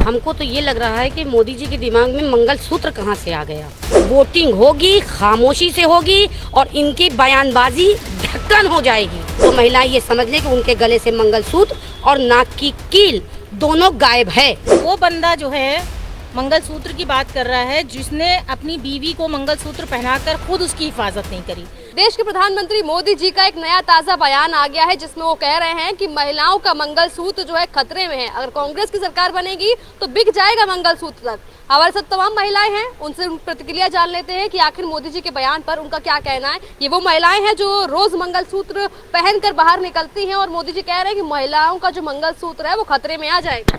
हमको तो ये लग रहा है कि मोदी जी के दिमाग में मंगलसूत्र कहाँ से आ गया। वोटिंग होगी, खामोशी से होगी और इनकी बयानबाजी ढक्कन हो जाएगी। तो महिलाएं ये समझ लें कि उनके गले से मंगलसूत्र और नाक की कील दोनों गायब है। वो बंदा जो है मंगलसूत्र की बात कर रहा है जिसने अपनी बीवी को मंगलसूत्र पहनाकर खुद उसकी हिफाजत नहीं करी। देश के प्रधानमंत्री मोदी जी का एक नया ताजा बयान आ गया है जिसमें वो कह रहे हैं कि महिलाओं का मंगलसूत्र जो है खतरे में है। अगर कांग्रेस की सरकार बनेगी तो बिक जाएगा मंगलसूत्र तक। हमारे साथ तमाम महिलाएं हैं, उनसे प्रतिक्रिया जान लेते हैं कि आखिर मोदी जी के बयान पर उनका क्या कहना है। ये वो महिलाएं हैं जो रोज मंगलसूत्र पहनकर बाहर निकलती हैं और मोदी जी कह रहे हैं कि महिलाओं का जो मंगलसूत्र है वो खतरे में आ जाएगा।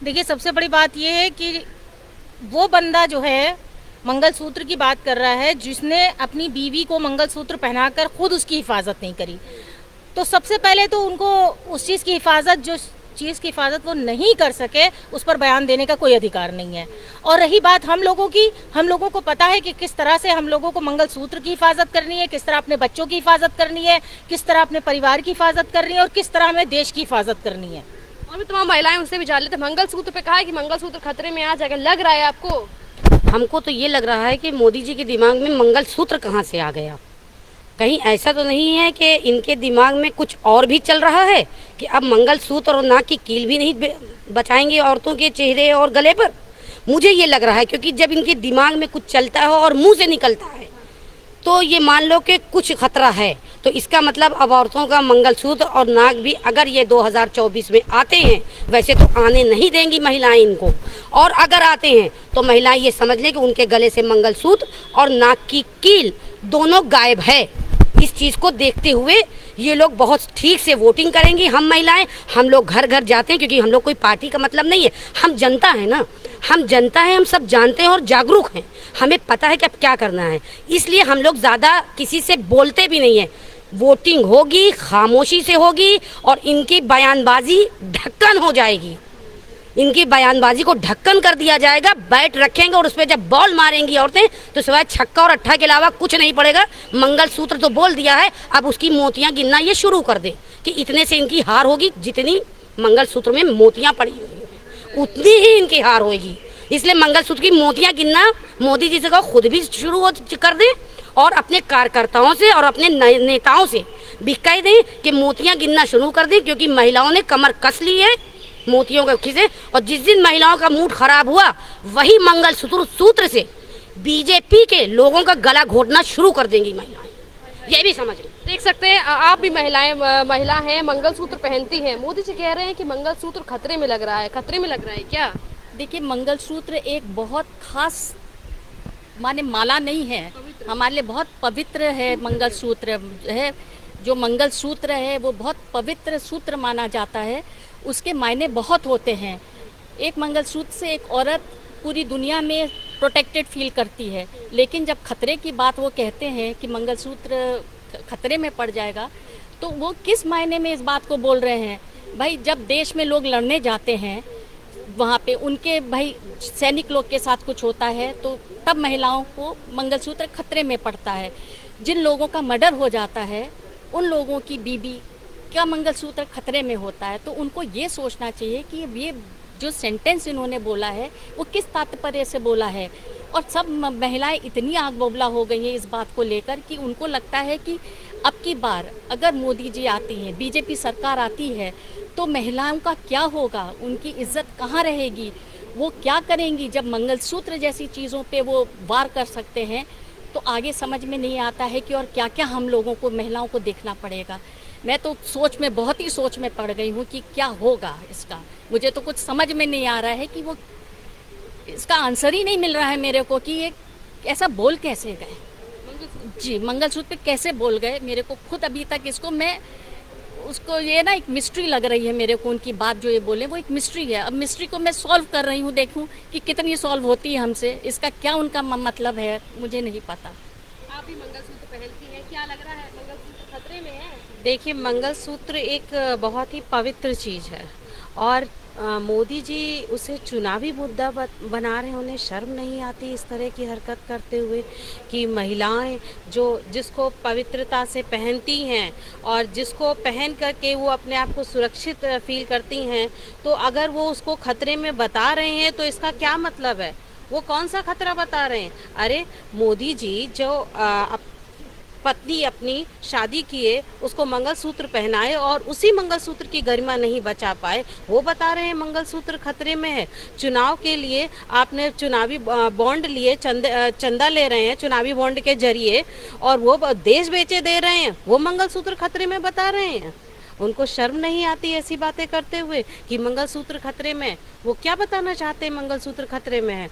देखिए, सबसे बड़ी बात यह है कि वो बंदा जो है मंगलसूत्र की बात कर रहा है जिसने अपनी बीवी को मंगलसूत्र पहनाकर खुद उसकी हिफाजत नहीं करी। तो सबसे पहले तो उनको उस चीज़ की हिफाजत, जो चीज़ की हिफाजत वो नहीं कर सके, उस पर बयान देने का कोई अधिकार नहीं है। और रही बात हम लोगों की, हम लोगों को पता है कि किस तरह से हम लोगों को मंगलसूत्र की हिफाजत करनी है, किस तरह अपने बच्चों की हिफाजत करनी है, किस तरह अपने परिवार की हिफाजत करनी है और किस तरह हमें देश की हिफाजत करनी है। और भी तमाम महिलाएं उनसे भी जान लेते हैं। मंगलसूत्र पे कहा है कि मंगलसूत्र खतरे में आ जाएगा, लग रहा है आपको? हमको तो ये लग रहा है कि मोदी जी के दिमाग में मंगलसूत्र कहाँ से आ गया। कहीं ऐसा तो नहीं है कि इनके दिमाग में कुछ और भी चल रहा है कि अब मंगलसूत्र और नाक की कील भी नहीं बचाएंगे औरतों के चेहरे और गले पर। मुझे ये लग रहा है क्योंकि जब इनके दिमाग में कुछ चलता है और मुंह से निकलता है तो ये मान लो कि कुछ खतरा है। तो इसका मतलब अब औरतों का मंगलसूत्र और नाक भी अगर ये 2024 में आते हैं, वैसे तो आने नहीं देंगी महिलाएं इनको, और अगर आते हैं तो महिलाएं ये समझ लें कि उनके गले से मंगलसूत्र और नाक की कील दोनों गायब है। इस चीज़ को देखते हुए ये लोग बहुत ठीक से वोटिंग करेंगी। हम महिलाएं, हम लोग घर घर जाते हैं क्योंकि हम लोग कोई पार्टी का मतलब नहीं है, हम जनता है ना, हम जनता है, हम सब जानते हैं और जागरूक हैं, हमें पता है कि अब क्या करना है। इसलिए हम लोग ज़्यादा किसी से बोलते भी नहीं है। वोटिंग होगी, खामोशी से होगी और इनकी बयानबाजी ढक्कन हो जाएगी। इनकी बयानबाजी को ढक्कन कर दिया जाएगा। बैट रखेंगे और उस पर जब बॉल मारेंगी औरतें तो सिवाय छक्का और अट्ठा के अलावा कुछ नहीं पड़ेगा। मंगलसूत्र तो बोल दिया है, अब उसकी मोतियां गिनना ये शुरू कर दे कि इतने से इनकी हार होगी। जितनी मंगलसूत्र में मोतियां पड़ी होगी उतनी ही इनकी हार होगी। इसलिए मंगलसूत्र की मोतियां गिनना मोदी जी से कहो खुद भी शुरू कर दें और अपने कार्यकर्ताओं से और अपने नेताओं से भी कह दें कि मोतियां गिनना शुरू कर दें, क्योंकि महिलाओं ने कमर कस ली है मोतियों के खिसे। और जिस दिन महिलाओं का मूड खराब हुआ वही मंगलसूत्र से बीजेपी के लोगों का गला घोटना शुरू कर देंगी महिलाएं, ये भी समझ लें। देख सकते हैं आप भी महिला हैं, मंगलसूत्र पहनती हैं। मोदी जी कह रहे हैं कि मंगलसूत्र खतरे में लग रहा है। खतरे में लग रहा है क्या? देखिए, मंगलसूत्र एक बहुत खास माने माला नहीं है, हमारे लिए बहुत पवित्र है। मंगलसूत्र है, जो मंगलसूत्र है वो बहुत पवित्र सूत्र माना जाता है। उसके मायने बहुत होते हैं। एक मंगलसूत्र से एक औरत पूरी दुनिया में प्रोटेक्टेड फील करती है, लेकिन जब खतरे की बात वो कहते हैं कि मंगलसूत्र खतरे में पड़ जाएगा, तो वो किस मायने में इस बात को बोल रहे हैं? भाई, जब देश में लोग लड़ने जाते हैं, वहाँ पे उनके भाई सैनिक लोग के साथ कुछ होता है तो तब महिलाओं को मंगलसूत्र खतरे में पड़ता है। जिन लोगों का मर्डर हो जाता है उन लोगों की बीबी का मंगलसूत्र खतरे में होता है। तो उनको ये सोचना चाहिए कि ये जो सेंटेंस इन्होंने बोला है वो किस तात्पर्य से बोला है। और सब महिलाएं इतनी आग बबूला हो गई हैं इस बात को लेकर कि उनको लगता है कि अब की बार अगर मोदी जी आती हैं, बीजेपी सरकार आती है, तो महिलाओं का क्या होगा, उनकी इज्जत कहाँ रहेगी, वो क्या करेंगी। जब मंगलसूत्र जैसी चीज़ों पे वो वार कर सकते हैं तो आगे समझ में नहीं आता है कि और क्या क्या हम लोगों को, महिलाओं को देखना पड़ेगा। मैं तो बहुत ही सोच में पड़ गई हूँ कि क्या होगा इसका। मुझे तो कुछ समझ में नहीं आ रहा है कि वो, इसका आंसर ही नहीं मिल रहा है मेरे को कि ये ऐसा बोल कैसे गए। जी, मंगलसूत्र पे कैसे बोल गए, मेरे को खुद अभी तक उसको ये ना एक मिस्ट्री लग रही है मेरे को। उनकी बात जो ये बोले वो एक मिस्ट्री है। अब मिस्ट्री को मैं सॉल्व कर रही हूँ, देखूँ कि कितनी सॉल्व होती है हमसे। इसका क्या उनका मतलब है मुझे नहीं पता। आप भी मंगलसूत्र पहनती हैं, क्या लग रहा है खतरे में है? देखिए, मंगलसूत्र एक बहुत ही पवित्र चीज़ है और मोदी जी उसे चुनावी मुद्दा बना रहे हैं। उन्हें शर्म नहीं आती इस तरह की हरकत करते हुए कि महिलाएं जो जिसको पवित्रता से पहनती हैं और जिसको पहन करके वो अपने आप को सुरक्षित फील करती हैं, तो अगर वो उसको खतरे में बता रहे हैं तो इसका क्या मतलब है? वो कौन सा खतरा बता रहे हैं? अरे मोदी जी जो पत्नी अपनी शादी किए उसको मंगलसूत्र पहनाए और उसी मंगलसूत्र की गरिमा नहीं बचा पाए, वो बता रहे हैं मंगलसूत्र खतरे में है। चुनाव के लिए आपने चुनावी बॉन्ड लिए, चंदा ले रहे हैं चुनावी बॉन्ड के जरिए और वो देश बेचे दे रहे हैं, वो मंगलसूत्र खतरे में बता रहे हैं। उनको शर्म नहीं आती ऐसी बातें करते हुए कि मंगलसूत्र खतरे में? वो क्या बताना चाहते हैं मंगलसूत्र खतरे में है,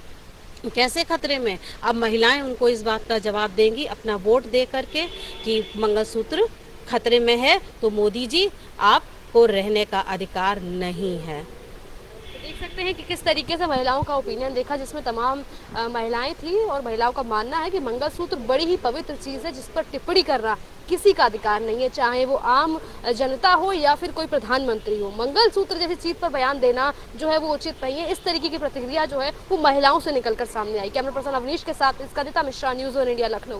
कैसे खतरे में? अब महिलाएं उनको इस बात का जवाब देंगी अपना वोट दे करके कि मंगलसूत्र खतरे में है तो मोदी जी आपको रहने का अधिकार नहीं है। देख सकते हैं कि किस तरीके से महिलाओं का ओपिनियन देखा, जिसमें तमाम महिलाएं थी और महिलाओं का मानना है कि मंगलसूत्र बड़ी ही पवित्र चीज़ है जिस पर टिप्पणी करना किसी का अधिकार नहीं है, चाहे वो आम जनता हो या फिर कोई प्रधानमंत्री हो। मंगलसूत्र जैसी चीज़ पर बयान देना जो है वो उचित नहीं है। इस तरीके की प्रतिक्रिया जो है वो महिलाओं से निकलकर सामने आई। कैमरा पर्सन अवनीश के साथ इसका Mishra, news on India, Lucknow.